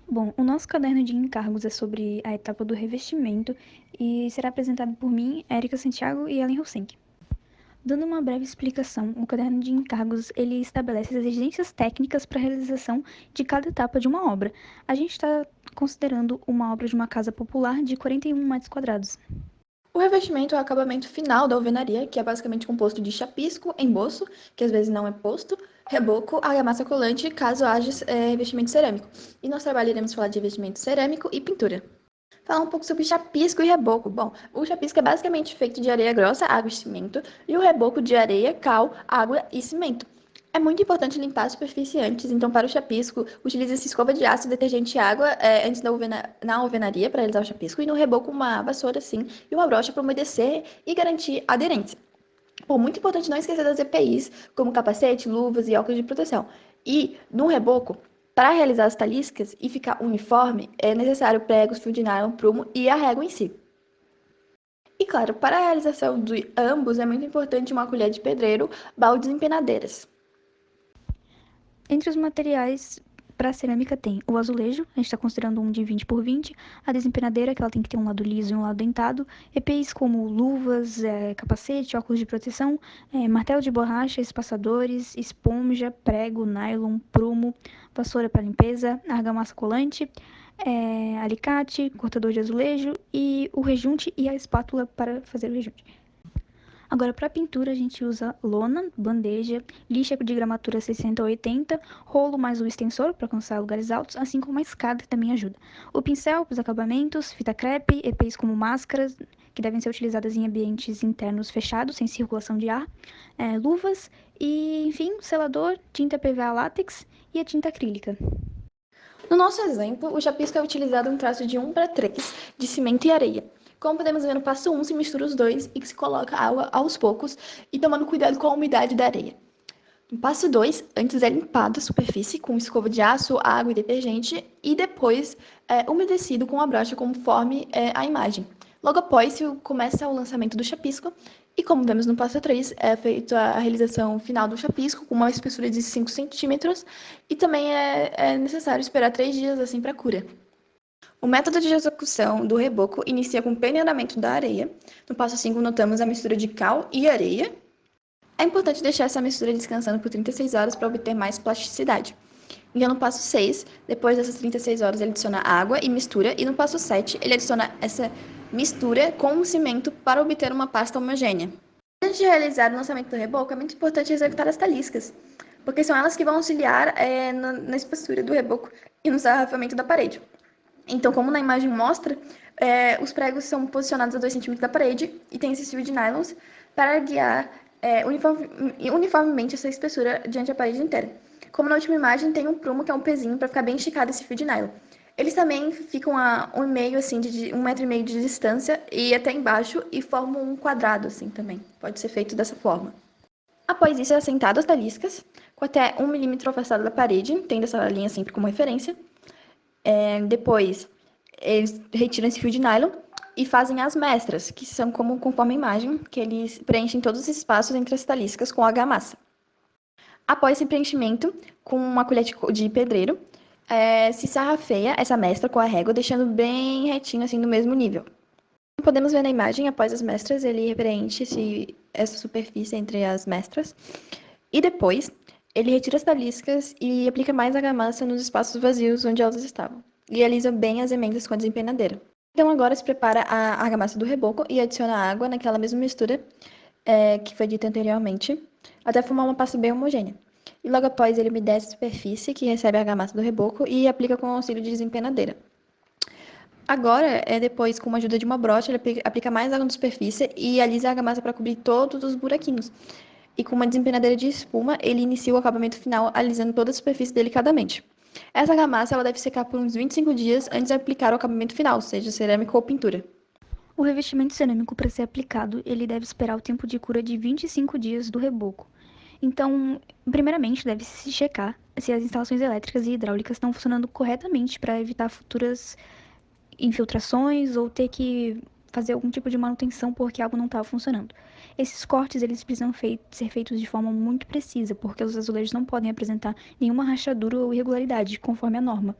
Bom, o nosso caderno de encargos é sobre a etapa do revestimento e será apresentado por mim, Érica Santiago e Ellen Helsinki. Dando uma breve explicação, o caderno de encargos ele estabelece as exigências técnicas para a realização de cada etapa de uma obra. A gente está considerando uma obra de uma casa popular de 41 metros quadrados. O revestimento é o acabamento final da alvenaria, que é basicamente composto de chapisco, emboço, que às vezes não é posto, reboco, argamassa colante, caso haja revestimento cerâmico. E nós trabalharemos falar de revestimento cerâmico e pintura. Falar um pouco sobre chapisco e reboco. Bom, o chapisco é basicamente feito de areia grossa, água e cimento, e o reboco de areia, cal, água e cimento. É muito importante limpar a superfície antes, então para o chapisco, utilize-se escova de aço, detergente e água antes na alvenaria para realizar o chapisco, e no reboco uma vassoura assim e uma brocha para umedecer e garantir aderência. Bom, muito importante não esquecer das EPIs, como capacete, luvas e óculos de proteção. E no reboco, para realizar as taliscas e ficar uniforme, é necessário pregos, fio de nylon, prumo e a régua em si. E claro, para a realização de ambos é muito importante uma colher de pedreiro, baldes e empenadeiras. Entre os materiais para cerâmica tem o azulejo, a gente está considerando um de 20 por 20, a desempenadeira, que ela tem que ter um lado liso e um lado dentado, EPIs como luvas, capacete, óculos de proteção, martelo de borracha, espaçadores, esponja, prego, nylon, prumo, vassoura para limpeza, argamassa colante, alicate, cortador de azulejo e o rejunte e a espátula para fazer o rejunte. Agora, para pintura, a gente usa lona, bandeja, lixa de gramatura 60 ou 80, rolo mais o extensor para alcançar lugares altos, assim como a escada que também ajuda. O pincel para os acabamentos, fita crepe, EPIs como máscaras, que devem ser utilizadas em ambientes internos fechados, sem circulação de ar, luvas e, enfim, selador, tinta PVA látex e a tinta acrílica. No nosso exemplo, o chapisco é utilizado um traço de 1:3 de cimento e areia. Como podemos ver no passo 1, se mistura os dois e que se coloca água aos poucos e tomando cuidado com a umidade da areia. No passo 2, antes é limpada a superfície com escova de aço, água e detergente e depois é umedecido com a brocha conforme a imagem. Logo após, começa o lançamento do chapisco e, como vemos no passo 3, é feita a realização final do chapisco com uma espessura de 5 centímetros e também é necessário esperar 3 dias assim para a cura. O método de execução do reboco inicia com o peneiramento da areia. No passo 5, notamos a mistura de cal e areia. É importante deixar essa mistura descansando por 36 horas para obter mais plasticidade. Então, no passo 6, depois dessas 36 horas, ele adiciona água e mistura. E no passo 7, ele adiciona essa mistura com o cimento para obter uma pasta homogênea. Antes de realizar o lançamento do reboco, é muito importante executar as taliscas, porque são elas que vão auxiliar na espessura do reboco e no sarrafamento da parede. Então, como na imagem mostra, os pregos são posicionados a 2 centímetros da parede e tem esse fio de nylons para guiar uniformemente essa espessura diante da parede inteira. Como na última imagem, tem um prumo, que é um pezinho, para ficar bem esticado esse fio de nylon. Eles também ficam a 1,5 assim, de 1,5 m de distância e até embaixo e formam um quadrado assim também. Pode ser feito dessa forma. Após isso, é assentado as taliscas, com até 1 mm afastado da parede, tendo essa linha sempre como referência. Depois, eles retiram esse fio de nylon e fazem as mestras, que são como conforme a imagem, que eles preenchem todos os espaços entre as taliscas com argamassa. Após esse preenchimento, com uma colher de pedreiro, se sarrafeia essa mestra com a régua, deixando bem retinho, assim, no mesmo nível. Como podemos ver na imagem, após as mestras, ele preenche essa superfície entre as mestras. E depois, ele retira as taliscas e aplica mais argamassa nos espaços vazios onde elas estavam. E alisa bem as emendas com a desempenadeira. Então agora se prepara a argamassa do reboco e adiciona água naquela mesma mistura que foi dita anteriormente, até formar uma pasta bem homogênea. E logo após ele umedece a superfície que recebe a argamassa do reboco e aplica com o auxílio de desempenadeira. Agora, depois, com a ajuda de uma brocha, ele aplica mais água na superfície e alisa a argamassa para cobrir todos os buraquinhos. E com uma desempenadeira de espuma, ele inicia o acabamento final, alisando toda a superfície delicadamente. Essa argamassa ela deve secar por uns 25 dias antes de aplicar o acabamento final, seja cerâmica ou pintura. O revestimento cerâmico, para ser aplicado, ele deve esperar o tempo de cura de 25 dias do reboco. Então, primeiramente, deve-se checar se as instalações elétricas e hidráulicas estão funcionando corretamente para evitar futuras infiltrações ou ter que fazer algum tipo de manutenção porque algo não estava funcionando. Esses cortes eles precisam ser feitos de forma muito precisa, porque os azulejos não podem apresentar nenhuma rachadura ou irregularidade, conforme a norma.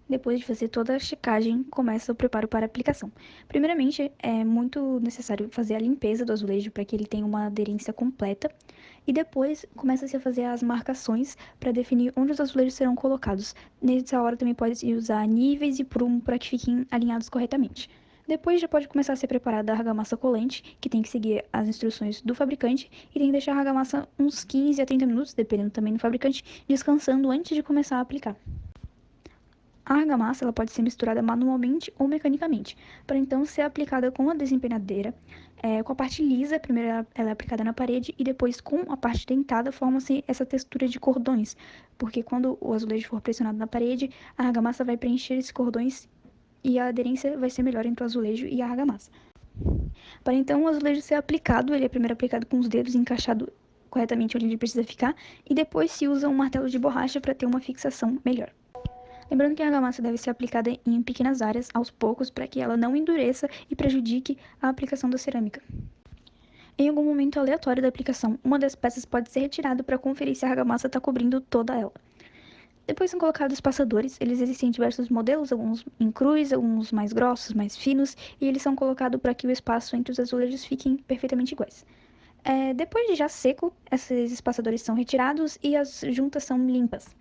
Depois de fazer toda a checagem, começa o preparo para a aplicação. Primeiramente, é muito necessário fazer a limpeza do azulejo para que ele tenha uma aderência completa. E depois começa-se a fazer as marcações para definir onde os azulejos serão colocados. Nessa hora também pode-se usar níveis e prumo para que fiquem alinhados corretamente. Depois já pode começar a ser preparada a argamassa colante, que tem que seguir as instruções do fabricante e tem que deixar a argamassa uns 15 a 30 minutos, dependendo também do fabricante, descansando antes de começar a aplicar. A argamassa ela pode ser misturada manualmente ou mecanicamente, para então ser aplicada com a desempenadeira. Com a parte lisa, primeiro ela é aplicada na parede e depois com a parte dentada forma-se essa textura de cordões, porque quando o azulejo for pressionado na parede, a argamassa vai preencher esses cordões e a aderência vai ser melhor entre o azulejo e a argamassa. Para então o azulejo ser aplicado, ele é primeiro aplicado com os dedos encaixado corretamente onde ele precisa ficar e depois se usa um martelo de borracha para ter uma fixação melhor. Lembrando que a argamassa deve ser aplicada em pequenas áreas, aos poucos, para que ela não endureça e prejudique a aplicação da cerâmica. Em algum momento aleatório da aplicação, uma das peças pode ser retirada para conferir se a argamassa está cobrindo toda ela. Depois são colocados os passadores, eles existem em diversos modelos, alguns em cruz, alguns mais grossos, mais finos, e eles são colocados para que o espaço entre os azulejos fiquem perfeitamente iguais. Depois de já seco, esses espaçadores são retirados e as juntas são limpas.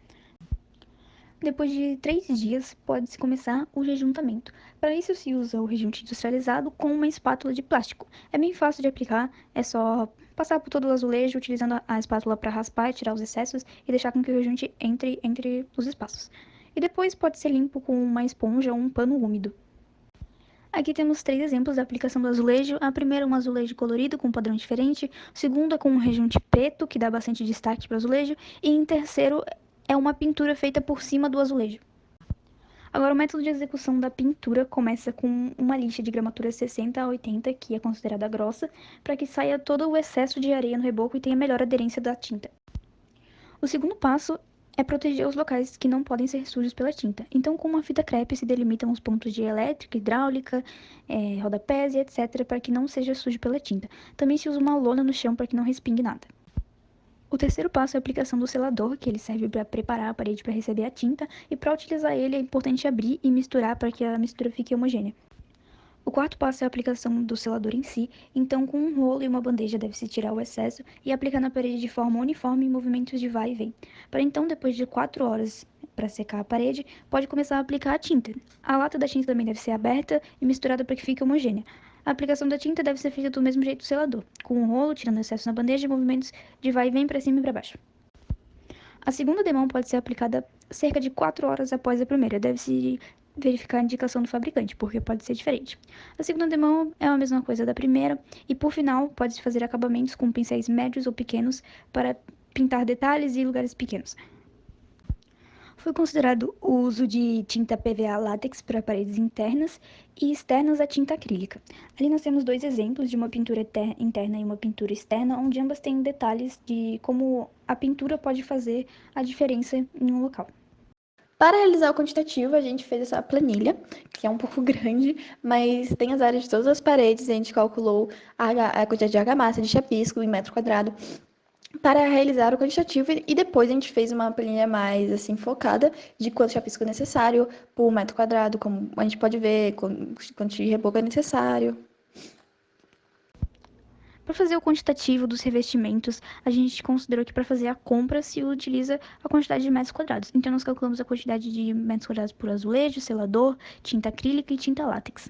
Depois de 3 dias, pode-se começar o rejuntamento. Para isso, se usa o rejunte industrializado com uma espátula de plástico. É bem fácil de aplicar, é só passar por todo o azulejo utilizando a espátula para raspar e tirar os excessos e deixar com que o rejunte entre os espaços. E depois pode ser limpo com uma esponja ou um pano úmido. Aqui temos 3 exemplos da aplicação do azulejo. A primeira é um azulejo colorido com um padrão diferente. O segundo é com um rejunte preto, que dá bastante destaque para o azulejo. E em terceiro é uma pintura feita por cima do azulejo. Agora, o método de execução da pintura começa com uma lixa de gramatura 60 a 80, que é considerada grossa, para que saia todo o excesso de areia no reboco e tenha melhor aderência da tinta. O segundo passo é proteger os locais que não podem ser sujos pela tinta. Então, com uma fita crepe se delimitam os pontos de elétrica, hidráulica, rodapés e etc. para que não seja sujo pela tinta. Também se usa uma lona no chão para que não respingue nada. O terceiro passo é a aplicação do selador, que ele serve para preparar a parede para receber a tinta, e para utilizar ele é importante abrir e misturar para que a mistura fique homogênea. O quarto passo é a aplicação do selador em si, então com um rolo e uma bandeja deve-se tirar o excesso e aplicar na parede de forma uniforme em movimentos de vai e vem. Para então, depois de 4 horas para secar a parede, pode começar a aplicar a tinta. A lata da tinta também deve ser aberta e misturada para que fique homogênea. A aplicação da tinta deve ser feita do mesmo jeito do selador, com um rolo, tirando o excesso na bandeja e movimentos de vai e vem para cima e para baixo. A segunda demão pode ser aplicada cerca de 4 horas após a primeira. Deve-se verificar a indicação do fabricante, porque pode ser diferente. A segunda demão é a mesma coisa da primeira, e por final, pode-se fazer acabamentos com pincéis médios ou pequenos para pintar detalhes e lugares pequenos. Foi considerado o uso de tinta PVA látex para paredes internas e externas a tinta acrílica. Ali nós temos 2 exemplos de uma pintura interna e uma pintura externa, onde ambas têm detalhes de como a pintura pode fazer a diferença em um local. Para realizar o quantitativo, a gente fez essa planilha, que é um pouco grande, mas tem as áreas de todas as paredes, a gente calculou a quantidade de argamassa, de chapisco em metro quadrado, para realizar o quantitativo, e depois a gente fez uma planilha mais assim focada de quanto chapisco é necessário por metro quadrado, como a gente pode ver, quanto de reboco é necessário. Para fazer o quantitativo dos revestimentos, a gente considerou que para fazer a compra se utiliza a quantidade de metros quadrados. Então, nós calculamos a quantidade de metros quadrados por azulejo, selador, tinta acrílica e tinta látex.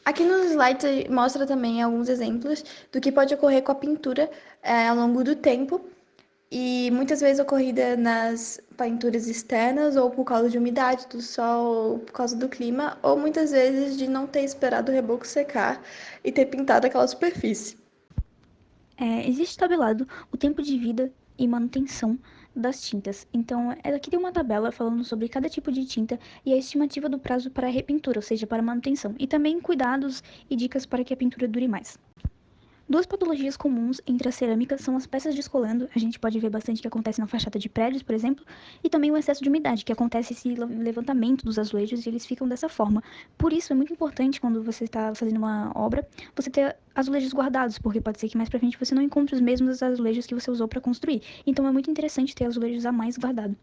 Aqui nos slides mostra também alguns exemplos do que pode ocorrer com a pintura ao longo do tempo, e muitas vezes ocorrida nas pinturas externas, ou por causa de umidade do sol, ou por causa do clima, ou muitas vezes de não ter esperado o reboco secar e ter pintado aquela superfície. Existe tabelado o tempo de vida e manutenção das tintas. Então, aqui tem uma tabela falando sobre cada tipo de tinta e a estimativa do prazo para a repintura, ou seja, para manutenção, e também cuidados e dicas para que a pintura dure mais. 2 patologias comuns entre a cerâmica são as peças descolando, a gente pode ver bastante que acontece na fachada de prédios, por exemplo, e também o excesso de umidade, que acontece esse levantamento dos azulejos e eles ficam dessa forma. Por isso é muito importante quando você está fazendo uma obra, você ter azulejos guardados, porque pode ser que mais pra frente você não encontre os mesmos azulejos que você usou para construir. Então é muito interessante ter azulejos a mais guardados.